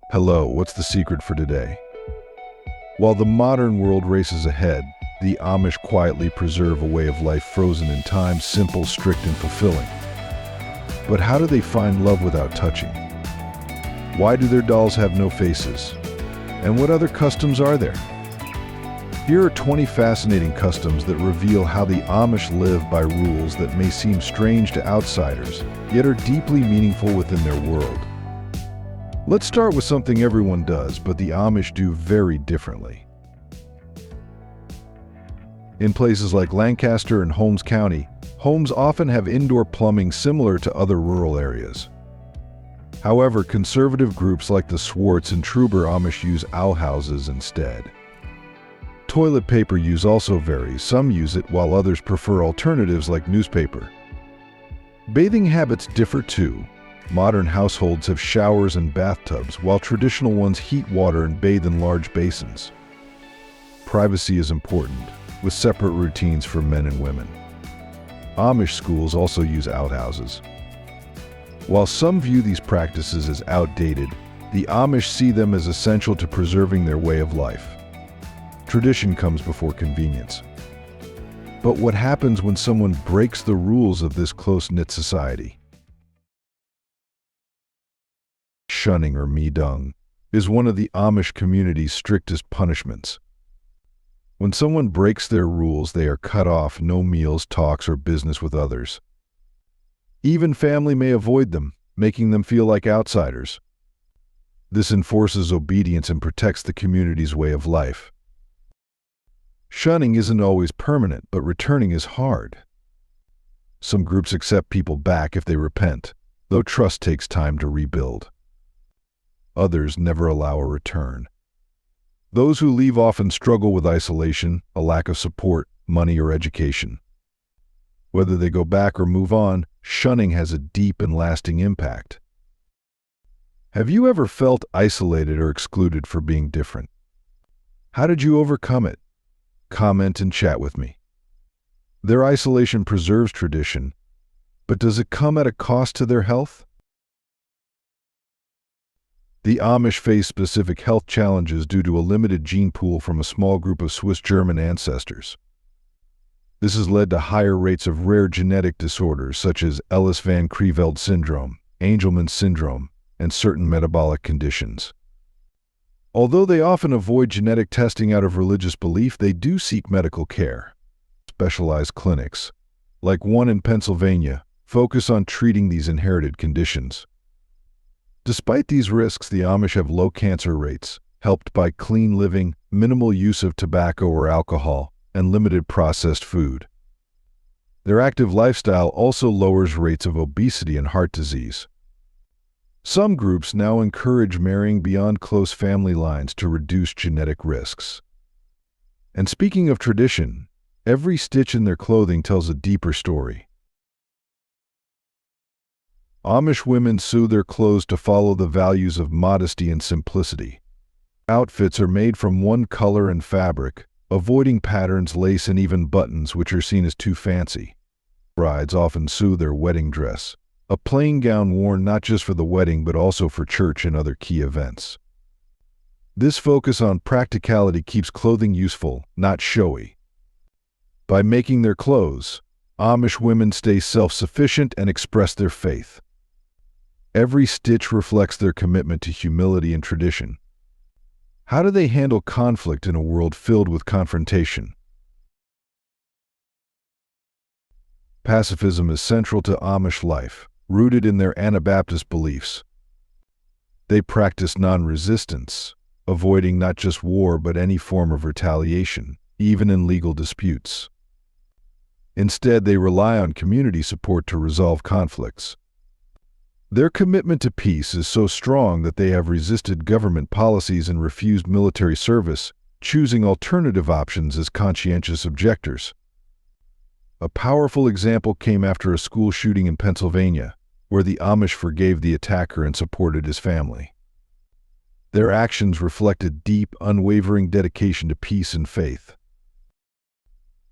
Hello, what's the secret for today? While the modern world races ahead, the Amish quietly preserve a way of life frozen in time, simple, strict, and fulfilling. But how do they find love without touching? Why do their dolls have no faces? And what other customs are there? Here are 20 fascinating customs that reveal how the Amish live by rules that may seem strange to outsiders, yet are deeply meaningful within their world. Let's start with something everyone does, but the Amish do very differently. In places like Lancaster and Holmes County, homes often have indoor plumbing similar to other rural areas. However, conservative groups like the Swartz and Truber Amish use outhouses instead. Toilet paper use also varies. Some use it while others prefer alternatives like newspaper. Bathing habits differ too. Modern households have showers and bathtubs, while traditional ones heat water and bathe in large basins. Privacy is important, with separate routines for men and women. Amish schools also use outhouses. While some view these practices as outdated, the Amish see them as essential to preserving their way of life. Tradition comes before convenience. But what happens when someone breaks the rules of this close-knit society? Shunning, or meedung, is one of the Amish community's strictest punishments. When someone breaks their rules, they are cut off, no meals, talks, or business with others. Even family may avoid them, making them feel like outsiders. This enforces obedience and protects the community's way of life. Shunning isn't always permanent, but returning is hard. Some groups accept people back if they repent, though trust takes time to rebuild. Others never allow a return. Those who leave often struggle with isolation, a lack of support, money, or education. Whether they go back or move on, shunning has a deep and lasting impact. Have you ever felt isolated or excluded for being different? How did you overcome it? Comment and chat with me. Their isolation preserves tradition, but does it come at a cost to their health? The Amish face specific health challenges due to a limited gene pool from a small group of Swiss-German ancestors. This has led to higher rates of rare genetic disorders such as Ellis-Van Creveld syndrome, Angelman syndrome, and certain metabolic conditions. Although they often avoid genetic testing out of religious belief, they do seek medical care. Specialized clinics, like one in Pennsylvania, focus on treating these inherited conditions. Despite these risks, the Amish have low cancer rates, helped by clean living, minimal use of tobacco or alcohol, and limited processed food. Their active lifestyle also lowers rates of obesity and heart disease. Some groups now encourage marrying beyond close family lines to reduce genetic risks. And speaking of tradition, every stitch in their clothing tells a deeper story. Amish women sew their clothes to follow the values of modesty and simplicity. Outfits are made from one color and fabric, avoiding patterns, lace, and even buttons which are seen as too fancy. Brides often sew their wedding dress, a plain gown worn not just for the wedding but also for church and other key events. This focus on practicality keeps clothing useful, not showy. By making their clothes, Amish women stay self-sufficient and express their faith. Every stitch reflects their commitment to humility and tradition. How do they handle conflict in a world filled with confrontation? Pacifism is central to Amish life, rooted in their Anabaptist beliefs. They practice non-resistance, avoiding not just war but any form of retaliation, even in legal disputes. Instead, they rely on community support to resolve conflicts. Their commitment to peace is so strong that they have resisted government policies and refused military service, choosing alternative options as conscientious objectors. A powerful example came after a school shooting in Pennsylvania, where the Amish forgave the attacker and supported his family. Their actions reflected deep, unwavering dedication to peace and faith.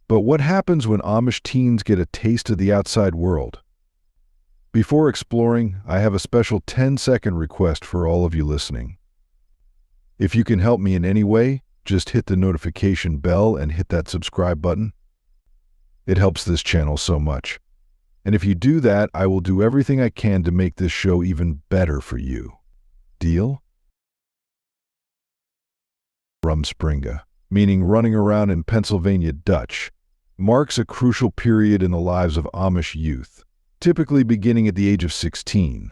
But what happens when Amish teens get a taste of the outside world? Before exploring, I have a special 10-second request for all of you listening. If you can help me in any way, just hit the notification bell and hit that subscribe button. It helps this channel so much. And if you do that, I will do everything I can to make this show even better for you. Deal? Rumspringa, meaning running around in Pennsylvania Dutch, marks a crucial period in the lives of Amish youth, typically beginning at the age of 16.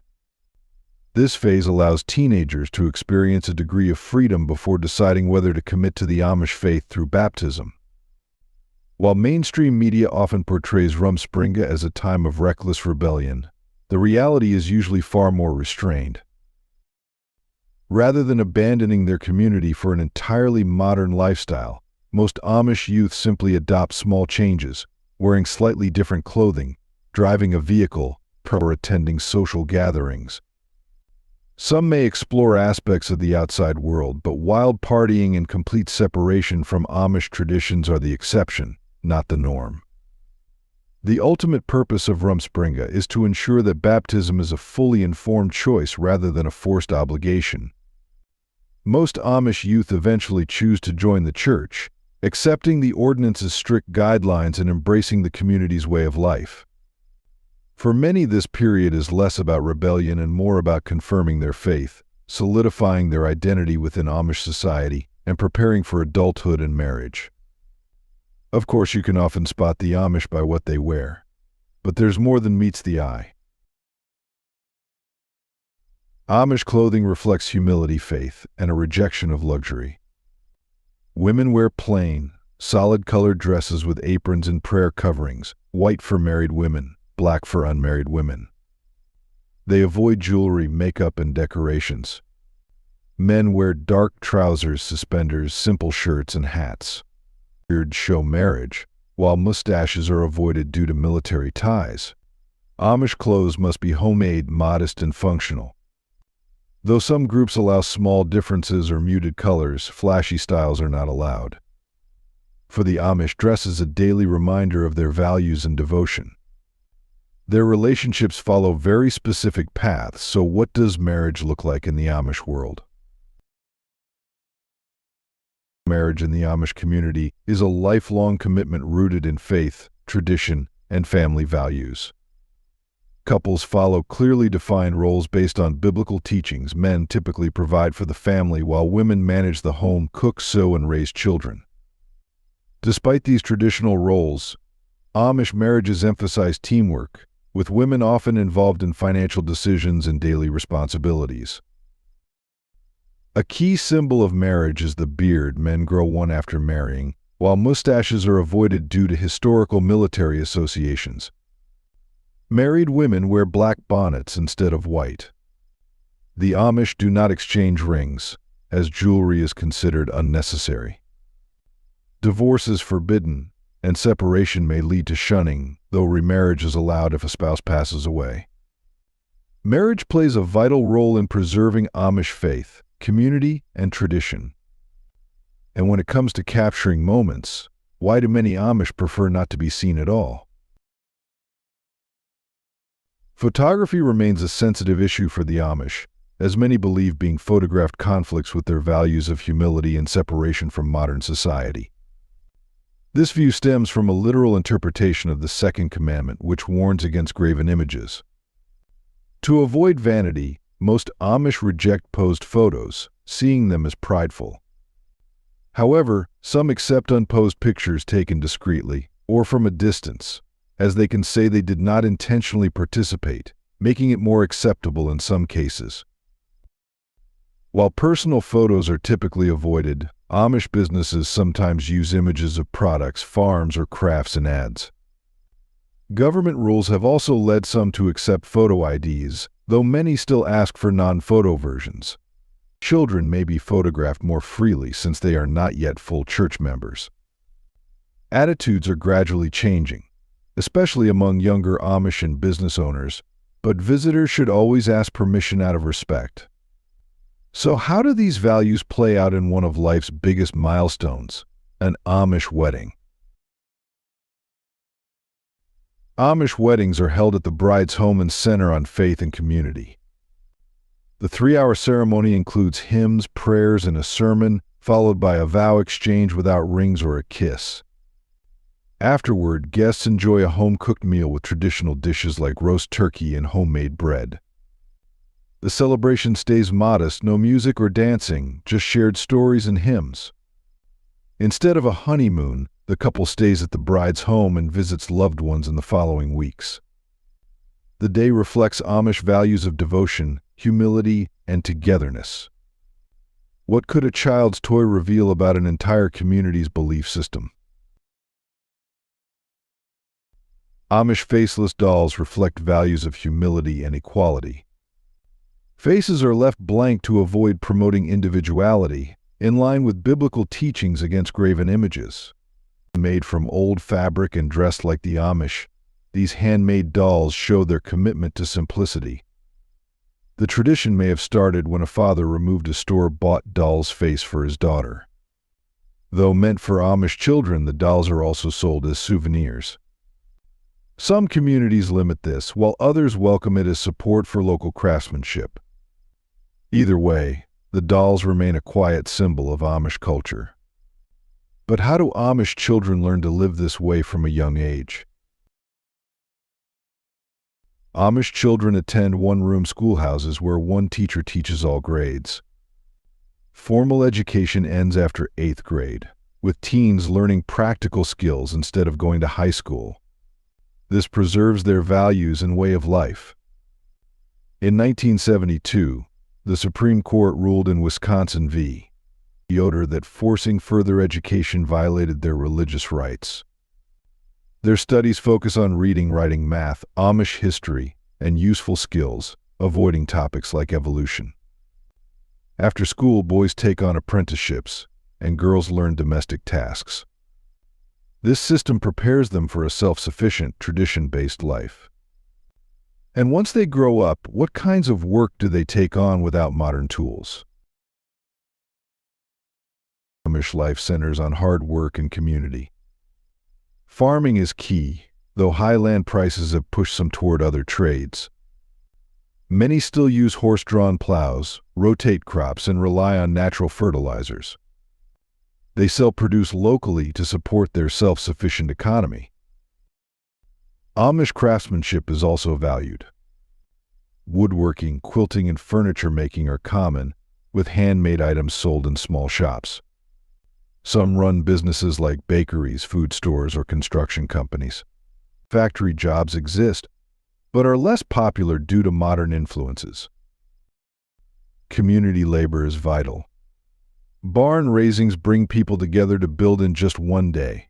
This phase allows teenagers to experience a degree of freedom before deciding whether to commit to the Amish faith through baptism. While mainstream media often portrays Rumspringa as a time of reckless rebellion, the reality is usually far more restrained. Rather than abandoning their community for an entirely modern lifestyle, most Amish youth simply adopt small changes, wearing slightly different clothing, driving a vehicle, or attending social gatherings. Some may explore aspects of the outside world, but wild partying and complete separation from Amish traditions are the exception, not the norm. The ultimate purpose of Rumspringa is to ensure that baptism is a fully informed choice rather than a forced obligation. Most Amish youth eventually choose to join the church, accepting the ordinance's strict guidelines and embracing the community's way of life. For many, this period is less about rebellion and more about confirming their faith, solidifying their identity within Amish society, and preparing for adulthood and marriage. Of course, you can often spot the Amish by what they wear, but there's more than meets the eye. Amish clothing reflects humility, faith, and a rejection of luxury. Women wear plain, solid-colored dresses with aprons and prayer coverings, white for married women, black for unmarried women. They avoid jewelry, makeup, and decorations. Men wear dark trousers, suspenders, simple shirts, and hats. Beards show marriage, while mustaches are avoided due to military ties. Amish clothes must be homemade, modest, and functional. Though some groups allow small differences or muted colors, flashy styles are not allowed. For the Amish, dress is a daily reminder of their values and devotion. Their relationships follow very specific paths, so what does marriage look like in the Amish world? Marriage in the Amish community is a lifelong commitment rooted in faith, tradition, and family values. Couples follow clearly defined roles based on biblical teachings. Men typically provide for the family while women manage the home, cook, sew, and raise children. Despite these traditional roles, Amish marriages emphasize teamwork, with women often involved in financial decisions and daily responsibilities. A key symbol of marriage is the beard men grow one after marrying, while mustaches are avoided due to historical military associations. Married women wear black bonnets instead of white. The Amish do not exchange rings, as jewelry is considered unnecessary. Divorce is forbidden, and separation may lead to shunning, though remarriage is allowed if a spouse passes away. Marriage plays a vital role in preserving Amish faith, community, and tradition. And when it comes to capturing moments, why do many Amish prefer not to be seen at all? Photography remains a sensitive issue for the Amish, as many believe being photographed conflicts with their values of humility and separation from modern society. This view stems from a literal interpretation of the Second Commandment, which warns against graven images. To avoid vanity, most Amish reject posed photos, seeing them as prideful. However, some accept unposed pictures taken discreetly, or from a distance, as they can say they did not intentionally participate, making it more acceptable in some cases. While personal photos are typically avoided, Amish businesses sometimes use images of products, farms, or crafts in ads. Government rules have also led some to accept photo IDs, though many still ask for non-photo versions. Children may be photographed more freely since they are not yet full church members. Attitudes are gradually changing, especially among younger Amish and business owners, but visitors should always ask permission out of respect. So how do these values play out in one of life's biggest milestones, an Amish wedding? Amish weddings are held at the bride's home and center on faith and community. The 3-hour ceremony includes hymns, prayers, and a sermon, followed by a vow exchange without rings or a kiss. Afterward, guests enjoy a home-cooked meal with traditional dishes like roast turkey and homemade bread. The celebration stays modest, no music or dancing, just shared stories and hymns. Instead of a honeymoon, the couple stays at the bride's home and visits loved ones in the following weeks. The day reflects Amish values of devotion, humility, and togetherness. What could a child's toy reveal about an entire community's belief system? Amish faceless dolls reflect values of humility and equality. Faces are left blank to avoid promoting individuality, in line with biblical teachings against graven images. Made from old fabric and dressed like the Amish, these handmade dolls show their commitment to simplicity. The tradition may have started when a father removed a store-bought doll's face for his daughter. Though meant for Amish children, the dolls are also sold as souvenirs. Some communities limit this, while others welcome it as support for local craftsmanship. Either way, the dolls remain a quiet symbol of Amish culture. But how do Amish children learn to live this way from a young age? Amish children attend one-room schoolhouses where one teacher teaches all grades. Formal education ends after 8th grade, with teens learning practical skills instead of going to high school. This preserves their values and way of life. In 1972, the Supreme Court ruled in Wisconsin v. Yoder that forcing further education violated their religious rights. Their studies focus on reading, writing, math, Amish history, and useful skills, avoiding topics like evolution. After school, boys take on apprenticeships, and girls learn domestic tasks. This system prepares them for a self-sufficient, tradition-based life. And once they grow up, what kinds of work do they take on without modern tools? Amish life centers on hard work and community. Farming is key, though high land prices have pushed some toward other trades. Many still use horse-drawn plows, rotate crops, and rely on natural fertilizers. They sell produce locally to support their self-sufficient economy. Amish craftsmanship is also valued. Woodworking, quilting, and furniture making are common, with handmade items sold in small shops. Some run businesses like bakeries, food stores, or construction companies. Factory jobs exist, but are less popular due to modern influences. Community labor is vital. Barn raisings bring people together to build in just one day.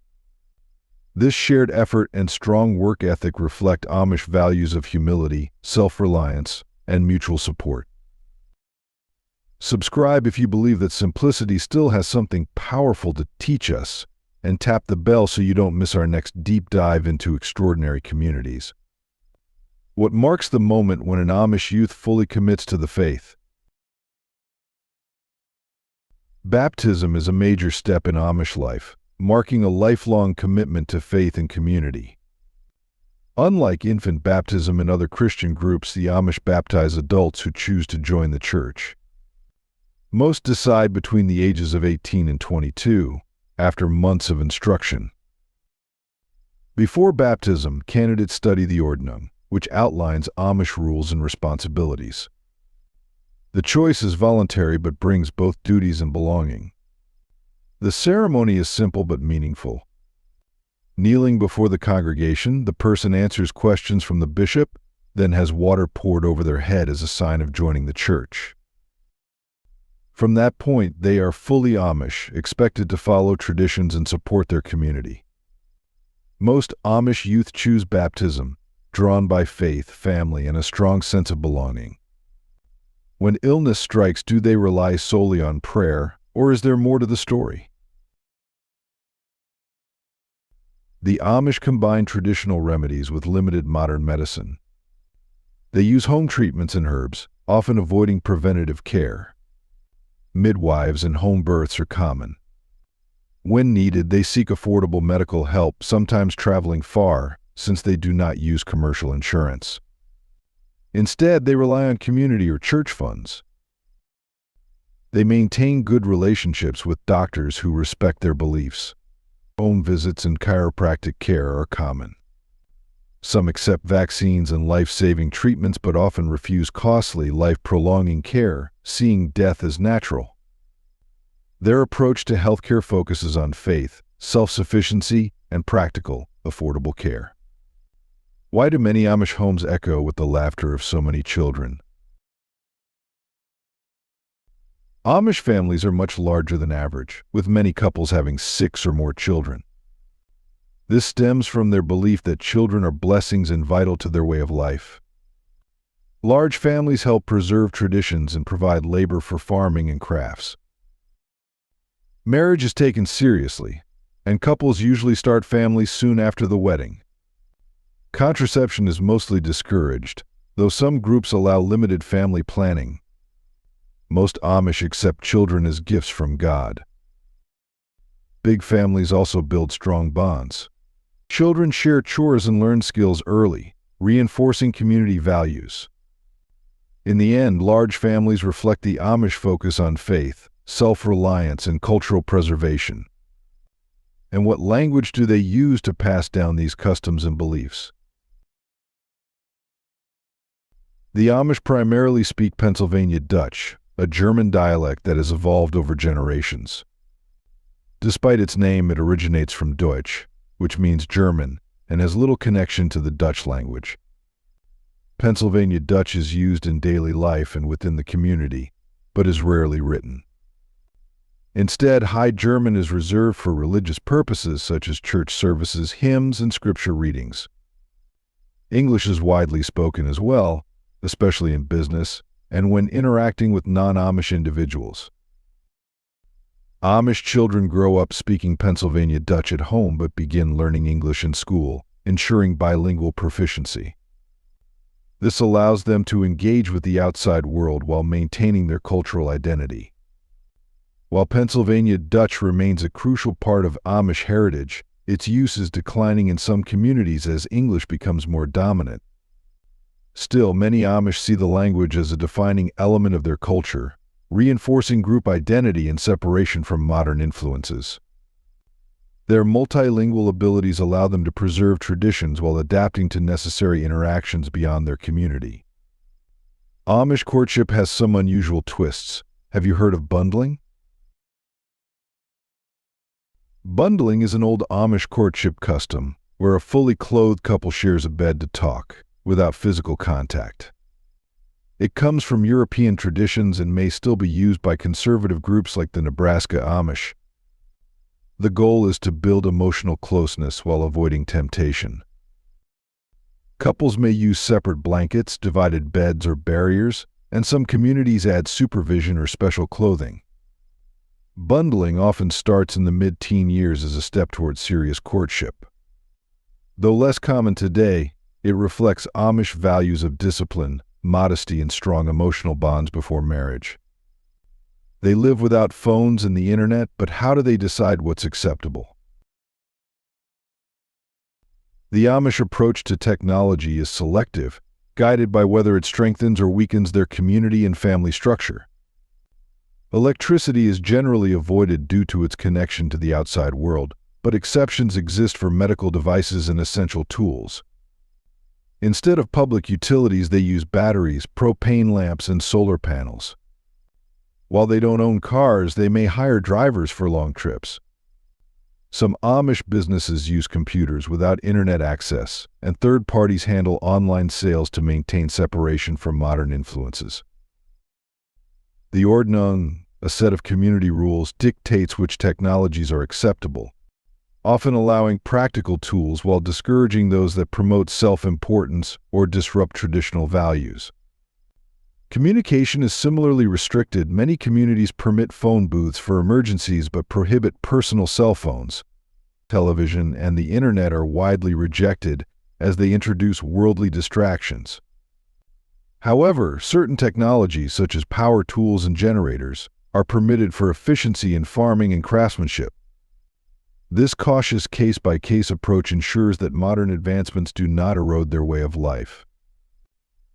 This shared effort and strong work ethic reflect Amish values of humility, self-reliance, and mutual support. Subscribe if you believe that simplicity still has something powerful to teach us, and tap the bell so you don't miss our next deep dive into extraordinary communities. What marks the moment when an Amish youth fully commits to the faith? Baptism is a major step in Amish life, marking a lifelong commitment to faith and community. Unlike infant baptism in other Christian groups, the Amish baptize adults who choose to join the church. Most decide between the ages of 18 and 22, after months of instruction. Before baptism, candidates study the Ordnung, which outlines Amish rules and responsibilities. The choice is voluntary but brings both duties and belonging. The ceremony is simple but meaningful. Kneeling before the congregation, the person answers questions from the bishop, then has water poured over their head as a sign of joining the church. From that point, they are fully Amish, expected to follow traditions and support their community. Most Amish youth choose baptism, drawn by faith, family, and a strong sense of belonging. When illness strikes, do they rely solely on prayer, or is there more to the story? The Amish combine traditional remedies with limited modern medicine. They use home treatments and herbs, often avoiding preventative care. Midwives and home births are common. When needed, they seek affordable medical help, sometimes traveling far, since they do not use commercial insurance. Instead, they rely on community or church funds. They maintain good relationships with doctors who respect their beliefs. Home visits and chiropractic care are common. Some accept vaccines and life-saving treatments but often refuse costly, life-prolonging care, seeing death as natural. Their approach to healthcare focuses on faith, self-sufficiency, and practical, affordable care. Why do many Amish homes echo with the laughter of so many children? Amish families are much larger than average, with many couples having 6 or more children. This stems from their belief that children are blessings and vital to their way of life. Large families help preserve traditions and provide labor for farming and crafts. Marriage is taken seriously, and couples usually start families soon after the wedding. Contraception is mostly discouraged, though some groups allow limited family planning. Most Amish accept children as gifts from God. Big families also build strong bonds. Children share chores and learn skills early, reinforcing community values. In the end, large families reflect the Amish focus on faith, self-reliance, and cultural preservation. And what language do they use to pass down these customs and beliefs? The Amish primarily speak Pennsylvania Dutch, a German dialect that has evolved over generations. Despite its name, it originates from Deutsch, which means German, and has little connection to the Dutch language. Pennsylvania Dutch is used in daily life and within the community, but is rarely written. Instead, High German is reserved for religious purposes such as church services, hymns, and scripture readings. English is widely spoken as well, especially in business and when interacting with non-Amish individuals. Amish children grow up speaking Pennsylvania Dutch at home but begin learning English in school, ensuring bilingual proficiency. This allows them to engage with the outside world while maintaining their cultural identity. While Pennsylvania Dutch remains a crucial part of Amish heritage, its use is declining in some communities as English becomes more dominant. Still, many Amish see the language as a defining element of their culture, reinforcing group identity and separation from modern influences. Their multilingual abilities allow them to preserve traditions while adapting to necessary interactions beyond their community. Amish courtship has some unusual twists. Have you heard of bundling? Bundling is an old Amish courtship custom where a fully clothed couple shares a bed to talk, without physical contact. It comes from European traditions and may still be used by conservative groups like the Nebraska Amish. The goal is to build emotional closeness while avoiding temptation. Couples may use separate blankets, divided beds, or barriers, and some communities add supervision or special clothing. Bundling often starts in the mid-teen years as a step towards serious courtship. Though less common today, it reflects Amish values of discipline, modesty, and strong emotional bonds before marriage. They live without phones and the internet, but how do they decide what's acceptable? The Amish approach to technology is selective, guided by whether it strengthens or weakens their community and family structure. Electricity is generally avoided due to its connection to the outside world, but exceptions exist for medical devices and essential tools. Instead of public utilities, they use batteries, propane lamps, and solar panels. While they don't own cars, they may hire drivers for long trips. Some Amish businesses use computers without internet access, and third parties handle online sales to maintain separation from modern influences. The Ordnung, a set of community rules, dictates which technologies are acceptable, often allowing practical tools while discouraging those that promote self-importance or disrupt traditional values. Communication is similarly restricted. Many communities permit phone booths for emergencies but prohibit personal cell phones. Television and the internet are widely rejected as they introduce worldly distractions. However, certain technologies such as power tools and generators are permitted for efficiency in farming and craftsmanship. This cautious case-by-case approach ensures that modern advancements do not erode their way of life.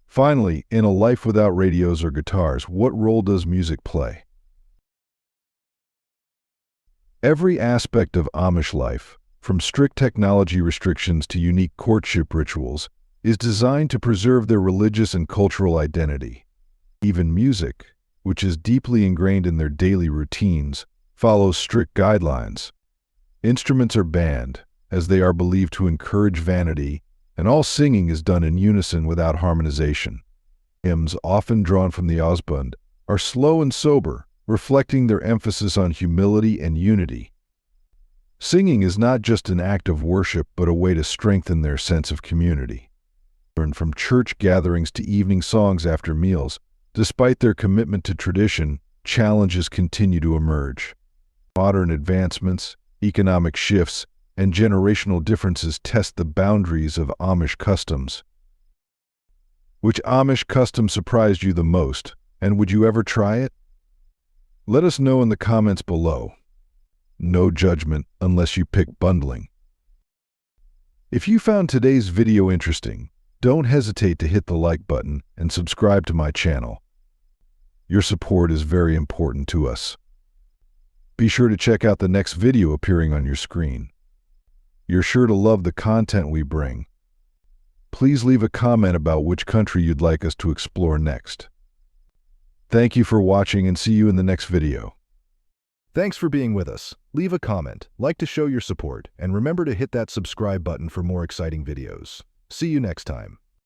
Finally, in a life without radios or guitars, what role does music play? Every aspect of Amish life, from strict technology restrictions to unique courtship rituals, is designed to preserve their religious and cultural identity. Even music, which is deeply ingrained in their daily routines, follows strict guidelines. Instruments are banned, as they are believed to encourage vanity, and all singing is done in unison without harmonization. Hymns, often drawn from the Osbund, are slow and sober, reflecting their emphasis on humility and unity. Singing is not just an act of worship, but a way to strengthen their sense of community. From church gatherings to evening songs after meals, despite their commitment to tradition, challenges continue to emerge. Modern advancements, economic shifts, and generational differences test the boundaries of Amish customs. Which Amish custom surprised you the most, and would you ever try it? Let us know in the comments below. No judgment unless you pick bundling. If you found today's video interesting, don't hesitate to hit the like button and subscribe to my channel. Your support is very important to us. Be sure to check out the next video appearing on your screen. You're sure to love the content we bring. Please leave a comment about which country you'd like us to explore next. Thank you for watching and see you in the next video. Thanks for being with us. Leave a comment, like to show your support, and remember to hit that subscribe button for more exciting videos. See you next time.